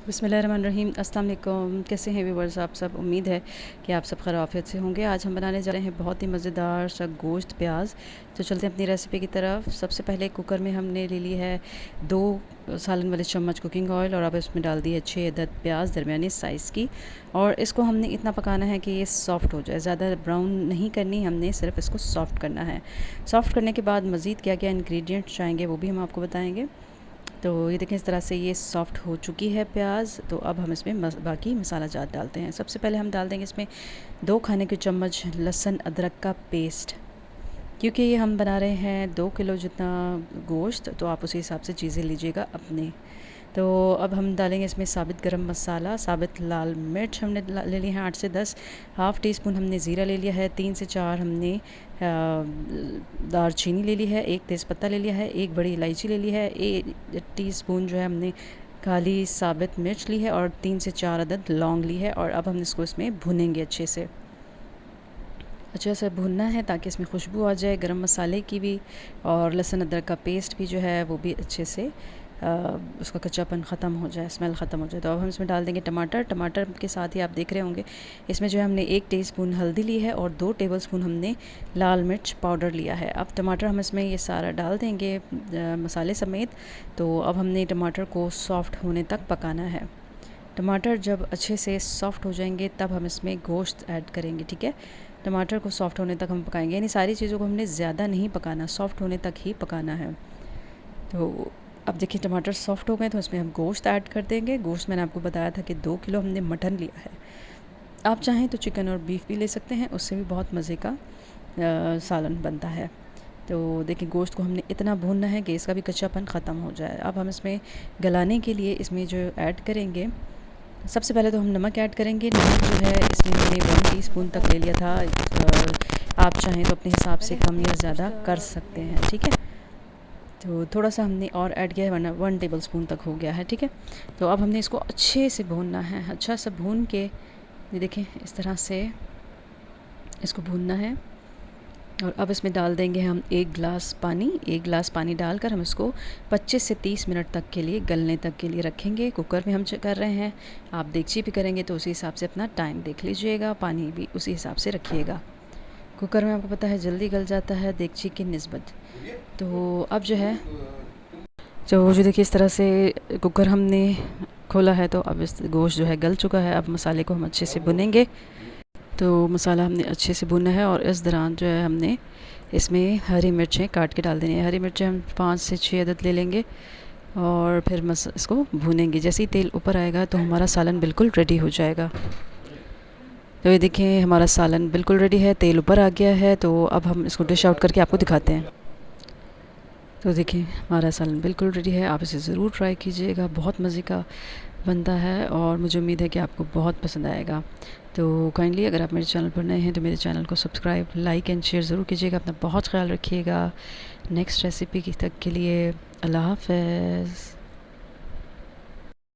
बिस्मिल्लाहिर्रहमानिर्रहीम। अस्सलाम वालेकुम। कैसे हैं व्यूवर्स आप सब? उम्मीद है कि आप सब खैरियत से होंगे। आज हम बनाने जा रहे हैं बहुत ही मज़ेदार सा गोश्त प्याज। तो चलते हैं अपनी रेसिपी की तरफ। सबसे पहले कुकर में हमने ले ली है 2 सालन वाले चम्मच कुकिंग ऑयल और अब इसमें डाल दी है 6 अदद प्याज दरमियानी साइज़ की। और इसको हमने इतना पकाना है कि ये सॉफ़्ट हो जाए, ज़्यादा ब्राउन नहीं करनी हमने, सिर्फ इसको सॉफ़्ट करना है। सॉफ़्ट करने के बाद मज़ीद क्या क्या इंग्रेडिएंट्स चाहेंगे वो भी हम आपको बताएँगे। तो ये देखें, इस तरह से ये सॉफ़्ट हो चुकी है प्याज। तो अब हम इसमें बाकी मसाला जात डालते हैं। सबसे पहले हम डाल देंगे इसमें 2 खाने के चम्मच लहसुन अदरक का पेस्ट। क्योंकि ये हम बना रहे हैं 2 किलो जितना गोश्त, तो आप उसी हिसाब से चीज़ें लीजिएगा अपने। तो अब हम डालेंगे इसमें साबित गरम मसाला, साबित लाल मिर्च हमने ले ली है 8 से 10, हाफ़ टी स्पून हमने ज़ीरा ले लिया है, 3 से 4 हमने दालचीनी ले ली है, 1 तेज़पत्ता ले लिया है, 1 बड़ी इलायची ले ली है, 1 टीस्पून जो है हमने काली साबित मिर्च ली है और 3 से 4 अदद लौंग ली है। और अब हम इसको इसमें भुनेंगे अच्छे से भुनना है ताकि इसमें खुशबू आ जाए गरम मसाले की भी, और लहसुन अदरक का पेस्ट भी जो है वो भी अच्छे से उसका कच्चापन ख़त्म हो जाए, स्मेल ख़त्म हो जाए। तो अब हम इसमें डाल देंगे टमाटर। टमाटर के साथ ही आप देख रहे होंगे इसमें जो है हमने 1 टीस्पून हल्दी ली है और 2 टेबलस्पून हमने लाल मिर्च पाउडर लिया है। अब टमाटर हम इसमें ये सारा डाल देंगे मसाले समेत। तो अब हमने टमाटर को सॉफ़्ट होने तक पकाना है। टमाटर जब अच्छे से सॉफ़्ट हो जाएंगे तब हम इसमें गोश्त ऐड करेंगे, ठीक है। टमाटर को सॉफ़्ट होने तक हम पकाएंगे, यानी सारी चीज़ों को हमने ज़्यादा नहीं पकाना, सॉफ़्ट होने तक ही पकाना है। तो अब देखिए टमाटर सॉफ़्ट हो गए तो इसमें हम गोश्त ऐड कर देंगे। गोश्त मैंने आपको बताया था कि 2 किलो हमने मटन लिया है। आप चाहें तो चिकन और बीफ भी ले सकते हैं, उससे भी बहुत मज़े का सालन बनता है। तो देखिए गोश्त को हमने इतना भूनना है कि इसका भी कच्चापन ख़त्म हो जाए। अब हम इसमें गलाने के लिए इसमें जो ऐड करेंगे, सबसे पहले तो हम नमक ऐड करेंगे। नमक जो है इसमें हमने 1 टीस्पून तक ले लिया था। आप चाहें तो अपने हिसाब से कम या ज़्यादा कर सकते हैं, ठीक है। तो थोड़ा सा हमने और ऐड किया है वरना 1 टेबलस्पून तक हो गया है, ठीक है। तो अब हमने इसको अच्छे से भूनना है, अच्छा सा भून के ये देखें इस तरह से इसको भूनना है। और अब इसमें डाल देंगे हम 1 गिलास पानी डालकर हम इसको 25 से 30 मिनट तक के लिए गलने तक के लिए रखेंगे। कुकर में हम कर रहे हैं, आप देगची भी करेंगे तो उसी हिसाब से अपना टाइम देख लीजिएगा, पानी भी उसी हिसाब से रखिएगा। कुकर में आपको पता है जल्दी गल जाता है देगची की निस्बत। तो अब जो है जो देखिए इस तरह से कुकर हमने खोला है, तो अब इस गोश्त जो है गल चुका है। अब मसाले को हम अच्छे से भुनेंगे। तो मसाला हमने अच्छे से भुना है और इस दौरान जो है हमने इसमें हरी मिर्चें काट के डाल देनी है। हरी मिर्चें हम 5 से 6 अदद ले लेंगे और फिर इसको भूनेंगे। जैसे ही तेल ऊपर आएगा तो हमारा सालन बिल्कुल रेडी हो जाएगा। तो ये देखिए हमारा सालन बिल्कुल रेडी है, तेल ऊपर आ गया है। तो अब हम इसको डिश आउट करके आपको दिखाते हैं। तो देखिए हमारा सालन बिल्कुल रेडी है, आप इसे ज़रूर ट्राई कीजिएगा, बहुत मज़े का बनता है और मुझे उम्मीद है कि आपको बहुत पसंद आएगा। तो काइंडली अगर आप मेरे चैनल पर नए हैं तो मेरे चैनल को सब्सक्राइब, लाइक एंड शेयर ज़रूर कीजिएगा। अपना बहुत ख्याल रखिएगा। नेक्स्ट रेसिपी तक के लिए अल्लाह हाफ़िज़।